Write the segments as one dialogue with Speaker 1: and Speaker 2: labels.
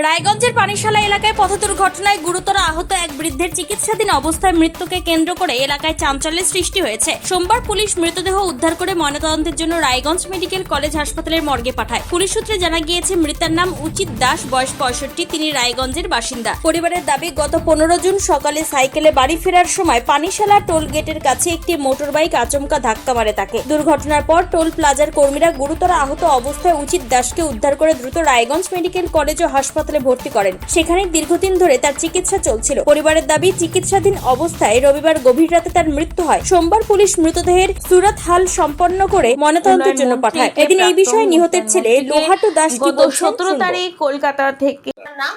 Speaker 1: রায়গঞ্জের পানিশালা এলাকায় পথ দুর্ঘটনায় গুরুতর আহত এক বৃদ্ধের চিকিৎসাধীন অবস্থায় মৃত্যুকে কেন্দ্র করে এলাকায় চাঞ্চল্যের সৃষ্টি হয়েছে। সোমবার পুলিশ মৃতদেহ উদ্ধার করে ময়নাতদন্তের জন্য রায়গঞ্জ মেডিকেল কলেজ হাসপাতালের মর্গে পাঠায়। পুলিশ সূত্রে জানা গিয়েছে, মৃতার নাম উচিত দাস, বয়স 65। তিনি রায়গঞ্জের বাসিন্দা। পরিবারের দাবি, গত 15 জুন সকালে সাইকেলে বাড়ি ফেরার সময় পানিশালা টোল গেটের কাছে একটি মোটর বাইক আচমকা ধাক্কা মারে তাকে। দুর্ঘটনার পর টোল প্লাজার কর্মীরা গুরুতর আহত অবস্থায় উচিত দাসকে উদ্ধার করে দ্রুত রায়গঞ্জ মেডিকেল কলেজ ও হাসপাতালে ভর্তি করেন। সেখানে দীর্ঘদিন ধরে তার চিকিৎসা চলছিল। পরিবারের দাবি, চিকিৎসাধীন অবস্থায় রবিবার গভীর রাতে তার মৃত্যু হয়। সোমবার পুলিশ মৃতদেহের সুরত হাল সম্পন্ন করে ময়নাতদন্তের জন্য পাঠায়। এদিন এই বিষয়ে নিহতের ছেলে লোহাটু দাস কি বলছেন
Speaker 2: 17 তারিখ কলকাতা থেকে।
Speaker 3: নাম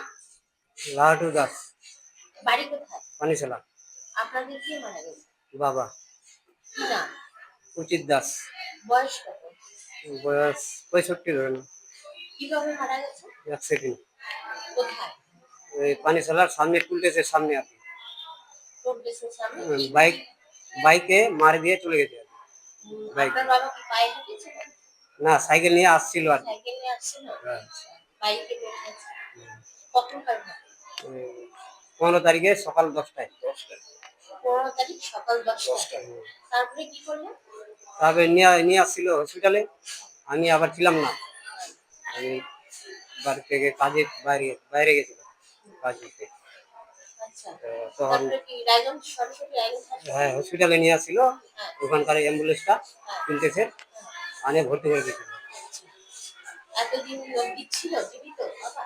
Speaker 4: লাটু দাস,
Speaker 3: বাড়ি কোথায়?
Speaker 4: পানিশালা।
Speaker 3: আপনাদের কি মারা গেছে?
Speaker 4: বাবা
Speaker 3: কি নাম?
Speaker 4: উচিত দাস,
Speaker 3: বয়স কত?
Speaker 4: বয়স 65 ধরেন।
Speaker 3: কিভাবে মারা গেছে?
Speaker 4: অ্যাক্সিডেন্ট
Speaker 3: কোথায়?
Speaker 4: ওই পানিশালার সামনে পুলটেসের সামনে আর কি।
Speaker 3: টোল গেটের সামনে?
Speaker 4: বাইকে মার দিয়ে চলে গেছে আর কি। বাইক
Speaker 3: আপনার বাবা কি পায়ে হেঁটেছিল?
Speaker 4: না, সাইকেল নিয়ে আসছিল আর কি।
Speaker 3: সাইকেল নিয়ে আসছিল?
Speaker 4: হ্যাঁ।
Speaker 3: বাইকে বসেছে? কখনকার ঘটনা?
Speaker 4: ওই 15 তারিখে সকাল 10টায়।
Speaker 3: 15 তারিখ সকাল 10টায়। তারপরে কি করলেন?
Speaker 4: তারপরে নিয়ে আসছিল হসপিটালে। আমি আবার ছিলাম না, আমি বাড়ি থেকে কাজে বাইরে গেছিলাম কাজ করতে।
Speaker 3: আচ্ছা,
Speaker 4: তখন
Speaker 3: তারপরে কি রায়গঞ্জ সরাসরি রায়গঞ্জ হাসপাতালে?
Speaker 4: হ্যাঁ, হসপিটালে নিয়ে আসছিল। ওখানকার অ্যাম্বুলেন্সটা তুলতেছে, আনে ভর্তি করে দিয়েছিল।
Speaker 3: এতদিন অবধি ছিল জীবিত বাবা?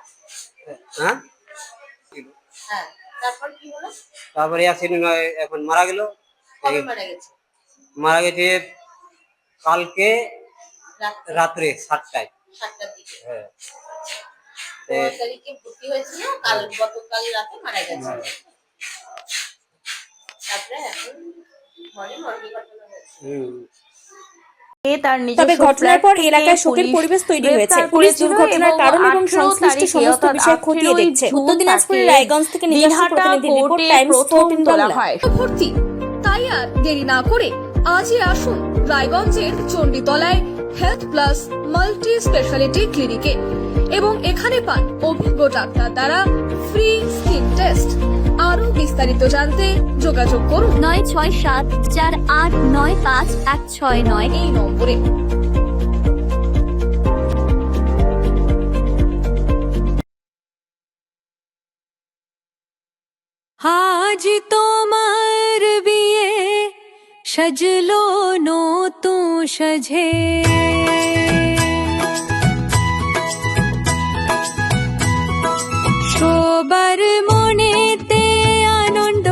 Speaker 4: হ্যাঁ,
Speaker 3: হ্যাঁ, তারপর কি হলো?
Speaker 4: তারপরে অ্যাক্সিডেন্ট হয়, এখন মারা গেল।
Speaker 3: কবে মারা গেছে?
Speaker 4: মারা গেছে কালকে রাত্রে 7টায়।
Speaker 3: 7টার দিকে।
Speaker 4: হ্যাঁ,
Speaker 3: 15 তারিখে ভর্তি হয়েছিল, গতকাল রাতে মারা গেছে। তারপরে এখন মর্গে পাঠানো হয়েছে।
Speaker 1: তবে ঘটনার পর এলাকায় শোকের পরিবেশ তৈরি হয়েছে। পুলিশ দুর্ঘটনার কারণ এবং সংশ্লিষ্ট সমস্ত বিষয় খতিয়ে দেখছে। উত্তর দিনাজপুরের রায়গঞ্জ থেকে নিজস্ব প্রতিনিধি রিপোর্ট, টাইমস 14 বাংলা।
Speaker 5: ভর্তি, তাই আর দেরি না করে আজই আসুন রায়গঞ্জের চণ্ডীতলায় হেলথ প্লাস মাল্টি স্পেশালিটি ক্লিনিকে এবং এখানে পান অভিজ্ঞ ডাক্তার দ্বারা ফ্রি স্কিন টেস্ট। আরো বিস্তারিত জানতে যোগাযোগ করুন
Speaker 6: 9674895169
Speaker 5: এই নম্বরে।
Speaker 6: আজ তোমার বিয়ে সাজলো নতুন সাজে, সবার মনেতে আনন্দ।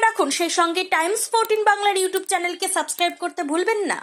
Speaker 1: রাখুন সেই সঙ্গে টাইমস 14 বাংলার ইউটিউব চ্যানেলকে সাবস্ক্রাইব করতে ভুলবেন না।